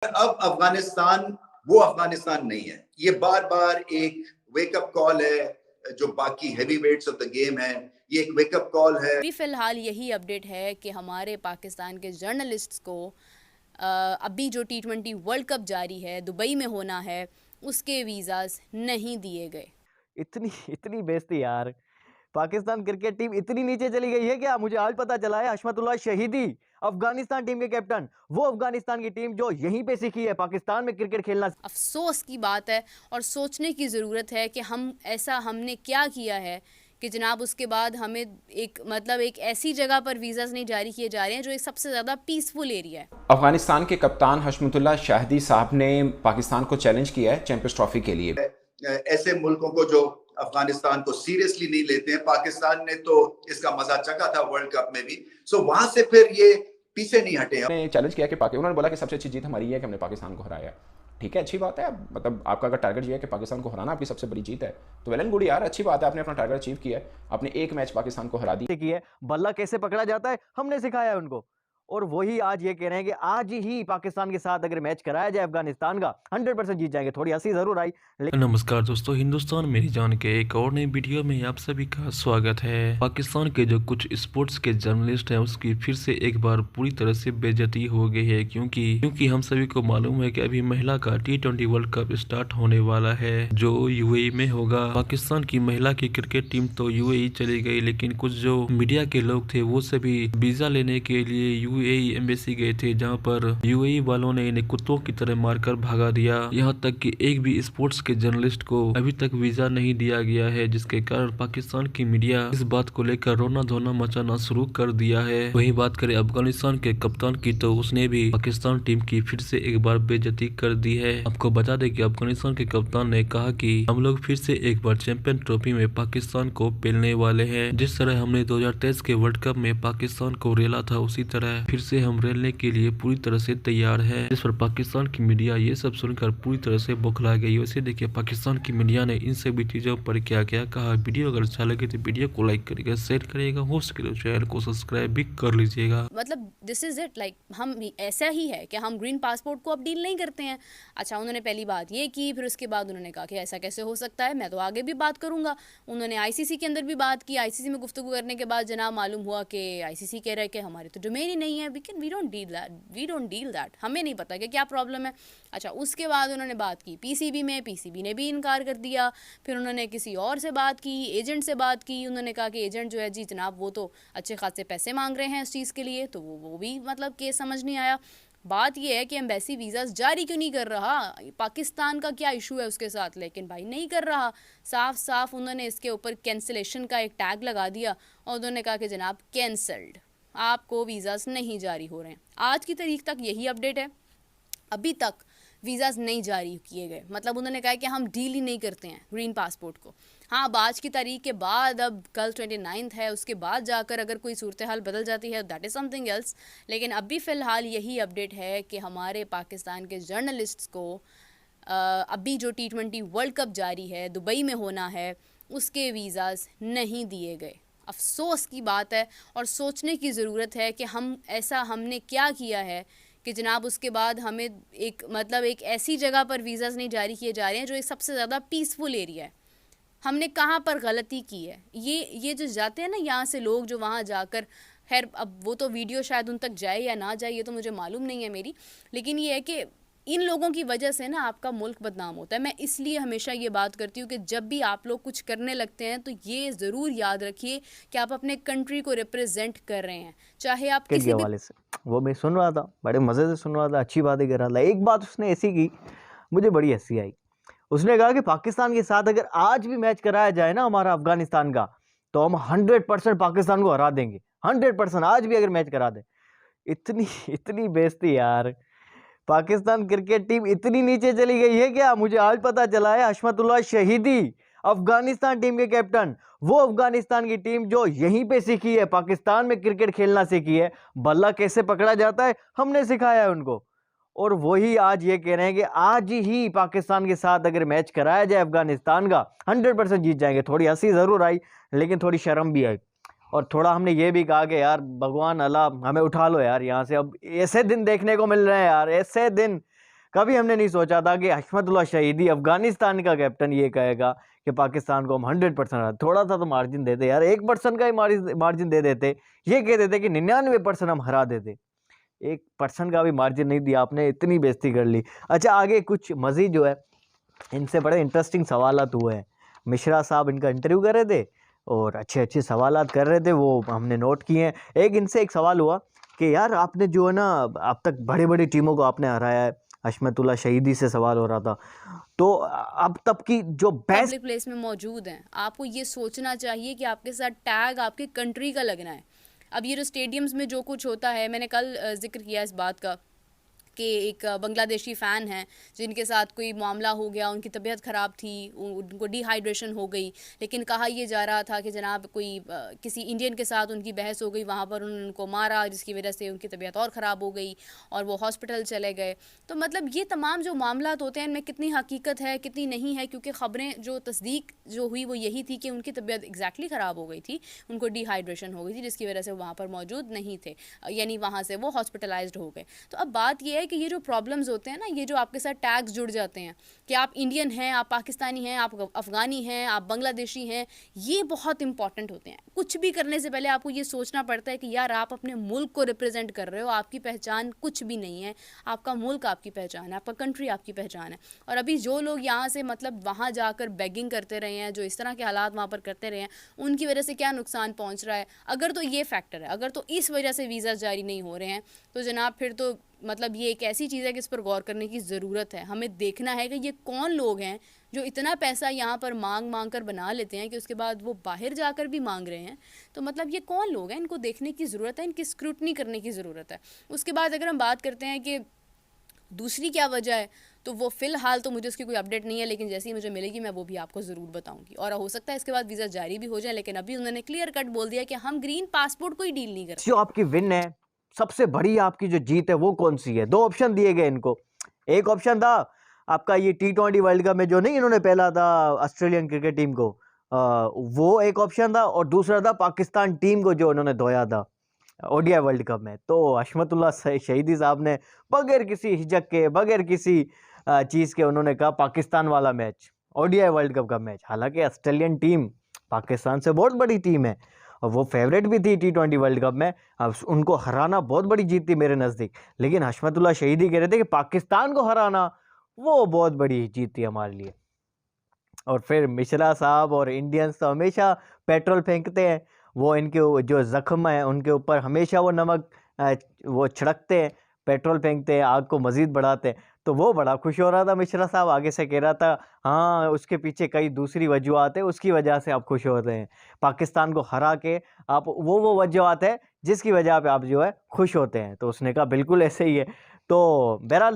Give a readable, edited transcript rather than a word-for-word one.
अब अफगानिस्तान वो अफगानिस्तान नहीं है। ये बार-बार एक वेकअप कॉल है, जो बाकी हेवीवेट्स ऑफ द गेम है, ये एक वेकअप कॉल है। अभी फ़िलहाल यही अपडेट है कि हमारे पाकिस्तान के जर्नलिस्ट्स को अभी जो T20 वर्ल्ड कप जारी है, दुबई में होना है, उसके वीज़ाज़ नहीं दिए गए। इतनी इतनी बेइज्जती यार। पाकिस्तान क्रिकेट टीम इतनी नीचे चली गई है क्या? मुझे आज पता चला है हशमतुल्लाह शहीदी अफगानिस्तान टीम के कैप्टन, वो अफगानिस्तान की टीम जो यहीं पे सीखी है पाकिस्तान में क्रिकेट खेलना। अफ़सोस की बात है और सोचने की ज़रूरत है कि हमने क्या किया है कि जनाब उसके बाद हमें एक ऐसी जगह पर वीज़ाज़ नहीं जारी किए जा रहे हैं जो एक सबसे ज़्यादा पीसफुल एरिया है। अफगानिस्तान के कप्तान हशमतुल्लाह शाहिदी साहब ने पाकिस्तान को चैलेंज किया है चैंपियंस ट्रॉफी के लिए। ऐसे मुल्कों को जो अफगानिस्तान को सीरियसली नहीं लेते हैं, पाकिस्तान ने तो इसका मजा चखा था वर्ल्ड कप में भी, सो वहां से फिर ये पीछे नहीं हटे। उन्होंने चैलेंज किया कि उन्होंने बोला कि सबसे अच्छी जीत हमारी है कि हमने पाकिस्तान को हराया। ठीक है, अच्छी बात है। मतलब आपका अगर टारगेट ये है कि पाकिस्तान को हराना आपकी सबसे बड़ी जीत है, तो वेल एंड गुड यार, अच्छी बात है, आपने अपना टारगेट अचीव किया है। आपने एक मैच पाकिस्तान को हरा दिया। की है बल्ला कैसे पकड़ा जाता है हमने सिखाया है उनको, और वही आज ये कह रहे हैं कि आज ही पाकिस्तान के साथ अगर मैच कराया जाए अफगानिस्तान का 100% जीत जाएंगे। थोड़ी हंसी जरूर आई। नमस्कार दोस्तों, हिंदुस्तान मेरी जान के एक और नई वीडियो में आप सभी का स्वागत है। पाकिस्तान के जो कुछ स्पोर्ट्स के जर्नलिस्ट हैं उसकी फिर से एक बार पूरी तरह से बेइज्जती हो गई है, क्योंकि हम सभी को मालूम है कि अभी महिला का T20 वर्ल्ड कप स्टार्ट होने वाला है जो यूएई में होगा। पाकिस्तान की महिला की क्रिकेट टीम तो यूएई चली गई, लेकिन कुछ जो मीडिया के लोग थे वो सभी वीजा लेने के लिए यूएई एम्बेसी गए थे, जहाँ पर यूएई वालों ने इन्हें कुत्तों की तरह मारकर भगा दिया। यहाँ तक कि एक भी स्पोर्ट्स के जर्नलिस्ट को अभी तक वीजा नहीं दिया गया है, जिसके कारण पाकिस्तान की मीडिया इस बात को लेकर रोना धोना मचाना शुरू कर दिया है। वही बात करें अफगानिस्तान के कप्तान की, तो उसने भी पाकिस्तान टीम की फिर से एक बार बेइज्जती कर दी है। आपको बता दें कि अफगानिस्तान के कप्तान ने कहा कि हम लोग फिर से एक बार चैंपियन ट्रॉफी में पाकिस्तान को पेलने वाले हैं। जिस तरह हमने 2023 के वर्ल्ड कप में पाकिस्तान को रेला था, उसी तरह फिर से हम रेलने के लिए पूरी तरह से तैयार है। जिस पर पाकिस्तान की मीडिया ये सब सुनकर पूरी तरह से बौखला गई। वैसे देखिए पाकिस्तान की मीडिया ने इन सभी चीजों पर क्या क्या कहा। वीडियो अगर अच्छा लगे तो वीडियो को लाइक करिएगा, शेयर करिएगा, हो सके तो चैनल को सब्सक्राइब भी कर लीजिएगा। मतलब दिस इज़ इट, हम ऐसा ही है कि हम ग्रीन पासपोर्ट को अब डील नहीं करते हैं। अच्छा, उन्होंने पहली बात ये की, फिर उसके बाद उन्होंने कहा कि ऐसा कैसे हो सकता है, मैं तो आगे भी बात करूंगा। उन्होंने आईसीसी के अंदर भी बात की। आईसीसी में गुफ्तगू करने के बाद जनाब मालूम हुआ कि आईसीसी कह रहा है कि हमारे तो डोमेन ही नहीं है, वी डोंट डील दैट, हमें नहीं पता कि क्या प्रॉब्लम है। अच्छा, उसके बाद उन्होंने बात की पीसीबी में, पीसीबी ने भी इनकार कर दिया। फिर उन्होंने किसी और से बात की, एजेंट से बात की। उन्होंने कहा कि एजेंट जो है जी जनाब वो तो अच्छे खासे पैसे मांग रहे हैं इस चीज़ के लिए, तो वो भी मतलब केस समझ नहीं आया। बात ये है कि एम्बेसी वीज़ास जारी क्यों नहीं कर रहा, पाकिस्तान का क्या इशू है उसके साथ, लेकिन भाई नहीं कर रहा। साफ साफ उन्होंने इसके ऊपर कैंसिलेशन का एक टैग लगा दिया और उन्होंने कहा कि जनाब कैंसल्ड, आपको वीज़ास नहीं जारी हो रहे हैं। आज की तारीख तक यही अपडेट है, अभी तक वीज़ाज़ नहीं जारी किए गए। मतलब उन्होंने कहा कि हम डील ही नहीं करते हैं ग्रीन पासपोर्ट को। हाँ, अब आज की तारीख के बाद, अब कल 29 है, उसके बाद जाकर अगर कोई सूरत हाल बदल जाती है दैट इज़ समथिंग एल्स, लेकिन अभी फ़िलहाल यही अपडेट है कि हमारे पाकिस्तान के जर्नलिस्ट्स को अभी जो T20 वर्ल्ड कप जारी है, दुबई में होना है, उसके वीज़ाज़ नहीं दिए गए। अफ़सोस की बात है और सोचने की ज़रूरत है कि हमने क्या किया है कि जनाब उसके बाद हमें एक ऐसी जगह पर वीज़ाज़ नहीं जारी किए जा रहे हैं जो एक सबसे ज़्यादा पीसफुल एरिया है। हमने कहाँ पर गलती की है? ये जो जाते हैं ना यहाँ से लोग, जो वहाँ जाकर, खैर अब वो तो वीडियो शायद उन तक जाए या ना जाए ये तो मुझे मालूम नहीं है मेरी, लेकिन ये है कि इन लोगों की वजह से ना आपका मुल्क बदनाम होता है। मैं इसलिए हमेशा ये बात करती हूँ कि जब भी आप लोग कुछ करने लगते हैं तो ये ज़रूर याद रखिए कि आप अपने कंट्री को रिप्रेजेंट कर रहे हैं, चाहे आप क्रिकेट किसी के भी। हवाले से वो मैं सुन रहा था, बड़े मजे से सुन रहा था, अच्छी बातें कर रहा था। एक बात उसने ऐसी की, मुझे बड़ी हंसी आई। उसने कहा कि पाकिस्तान के साथ अगर आज भी मैच कराया जाए ना हमारा अफगानिस्तान का, तो हम 100% पाकिस्तान को हरा देंगे। 100% आज भी अगर मैच करा दे। इतनी इतनी बेइज्जती यार। पाकिस्तान क्रिकेट टीम इतनी नीचे चली गई है क्या? मुझे आज पता चला है हशमतुल्लाह शहीदी अफगानिस्तान टीम के कैप्टन, वो अफगानिस्तान की टीम जो यहीं पे सीखी है, पाकिस्तान में क्रिकेट खेलना सीखी है। बल्ला कैसे पकड़ा जाता है हमने सिखाया है उनको, और वही आज ये कह रहे हैं कि आज ही पाकिस्तान के साथ अगर मैच कराया जाए अफगानिस्तान का 100% जीत जाएंगे। थोड़ी हंसी जरूर आई, लेकिन थोड़ी शर्म भी आई, और थोड़ा हमने ये भी कहा कि यार भगवान अल्लाह हमें उठा लो यार यहाँ से। अब ऐसे दिन देखने को मिल रहे हैं यार, ऐसे दिन कभी हमने नहीं सोचा था कि हशमतुल्लाह शहीदी अफगानिस्तान का कैप्टन ये कहेगा कि पाकिस्तान को हम 100% हरा, थोड़ा सा तो मार्जिन देते यार, 1% का ही मार्जिन दे देते, ये कह देते कि 99% हम हरा देते, 1% का भी मार्जिन नहीं दिया आपने, इतनी बेइज्जती कर ली। अच्छा, आगे कुछ मज़ीद जो है इनसे बड़े इंटरेस्टिंग सवालात हुए हैं। मिश्रा साहब इनका इंटरव्यू कर रहे थे और अच्छे अच्छे सवालात कर रहे थे, वो हमने नोट किए हैं। एक इनसे एक सवाल हुआ कि यार आपने जो है ना अब तक बड़े बड़ी टीमों को आपने हराया है, हशमतुल्लाह शहीदी से सवाल हो रहा था, तो अब तक की जो बेस्ट पब्लिक प्लेस में मौजूद हैं, आपको ये सोचना चाहिए कि आपके साथ टैग आपके कंट्री का लगना है। अब ये जो स्टेडियम्स में जो कुछ होता है, मैंने कल जिक्र किया इस बात का कि एक बांग्लादेशी फ़ैन हैं जिनके साथ कोई मामला हो गया, उनकी तबीयत ख़राब थी, उनको डिहाइड्रेशन हो गई, लेकिन कहा यह जा रहा था कि जनाब कोई किसी इंडियन के साथ उनकी बहस हो गई, वहाँ पर उन्होंने उनको मारा जिसकी वजह से उनकी तबीयत और ख़राब हो गई और वो हॉस्पिटल चले गए। तो मतलब ये तमाम जो मामला होते हैं इनमें कितनी हकीकत है कितनी नहीं है, क्योंकि ख़बरें जो तस्दीक जो हुई वो यही थी कि उनकी तबीयत एग्जैक्टली ख़राब हो गई थी, उनको डिहाइड्रेशन हो गई थी जिसकी वजह से वहाँ पर मौजूद नहीं थे, यानी वहाँ से वो हॉस्पिटलाइज्ड हो गए। तो अब बात यह है कि ये जो प्रॉब्लम्स होते हैं ना, ये जो आपके साथ टैग्स जुड़ जाते हैं कि आप इंडियन हैं, आप पाकिस्तानी हैं, आप अफ़गानी हैं, आप बांग्लादेशी हैं, ये बहुत इंपॉर्टेंट होते हैं। कुछ भी करने से पहले आपको ये सोचना पड़ता है कि यार आप अपने मुल्क को रिप्रेजेंट कर रहे हो, आपकी पहचान कुछ भी नहीं है, आपका मुल्क आपकी पहचान है, आपका कंट्री आपकी पहचान है। और अभी जो लोग यहाँ से मतलब वहाँ जाकर बेगिंग करते रहे हैं, जो इस तरह के हालात वहाँ पर करते रहे हैं, उनकी वजह से क्या नुकसान पहुँच रहा है, अगर तो ये फैक्टर है, अगर तो इस वजह से वीज़ा जारी नहीं हो रहे हैं, तो जनाब फिर तो मतलब ये एक ऐसी चीज़ है कि इस पर गौर करने की ज़रूरत है। हमें देखना है कि ये कौन लोग हैं जो इतना पैसा यहाँ पर मांग कर बना लेते हैं कि उसके बाद वो बाहर जाकर भी मांग रहे हैं। तो मतलब ये कौन लोग हैं, इनको देखने की ज़रूरत है, इनकी स्क्रूटनी करने की ज़रूरत है। उसके बाद अगर हम बात करते हैं कि दूसरी क्या वजह है, तो वो फ़िलहाल तो मुझे उसकी कोई अपडेट नहीं है, लेकिन जैसे ही मुझे मिलेगी मैं वो भी आपको ज़रूर बताऊंगी। और हो सकता है इसके बाद वीज़ा जारी भी हो जाए, लेकिन अभी उन्होंने क्लियर कट बोल दिया कि हम ग्रीन पासपोर्ट को ही डील नहीं करते। जो आपकी विन है, सबसे बड़ी आपकी जो जीत है वो कौन सी है? दो ऑप्शन दिए गए इनको। एक ऑप्शन था आपका ये T20 वर्ल्ड कप में जो नहीं इन्होंने पहला था ऑस्ट्रेलियन क्रिकेट टीम को, वो एक ऑप्शन था, और दूसरा था पाकिस्तान टीम को जो उन्होंने धोया था ODI वर्ल्ड कप में। तो हशमतुल्लाह शहीदी साहब ने बगैर किसी हिचक के, बगैर किसी चीज़ के उन्होंने कहा पाकिस्तान वाला मैच, ODI वर्ल्ड कप का मैच। हालांकि ऑस्ट्रेलियन टीम पाकिस्तान से बहुत बड़ी टीम है और वो फेवरेट भी थी T20 वर्ल्ड कप में, अब उनको हराना बहुत बड़ी जीत थी मेरे नज़दीक। लेकिन हशमतुल्लाह शहीदी कह रहे थे कि पाकिस्तान को हराना वो बहुत बड़ी जीत थी हमारे लिए। और फिर मिश्रा साहब और इंडियंस तो हमेशा पेट्रोल फेंकते हैं, वो इनके जो ज़ख्म है उनके ऊपर हमेशा वो नमक वो छिड़कते हैं, पेट्रोल फेंकते हैं, आग को मज़ीद बढ़ाते हैं। तो वो बड़ा खुश हो रहा था मिश्रा साहब, आगे से कह रहा था हाँ उसके पीछे कई दूसरी वजूहत है, उसकी वजह से आप खुश होते हैं, पाकिस्तान को हरा के आप वो वजूहत है जिसकी वजह पे आप जो है खुश होते हैं। तो उसने कहा बिल्कुल ऐसे ही है। तो बहरहाल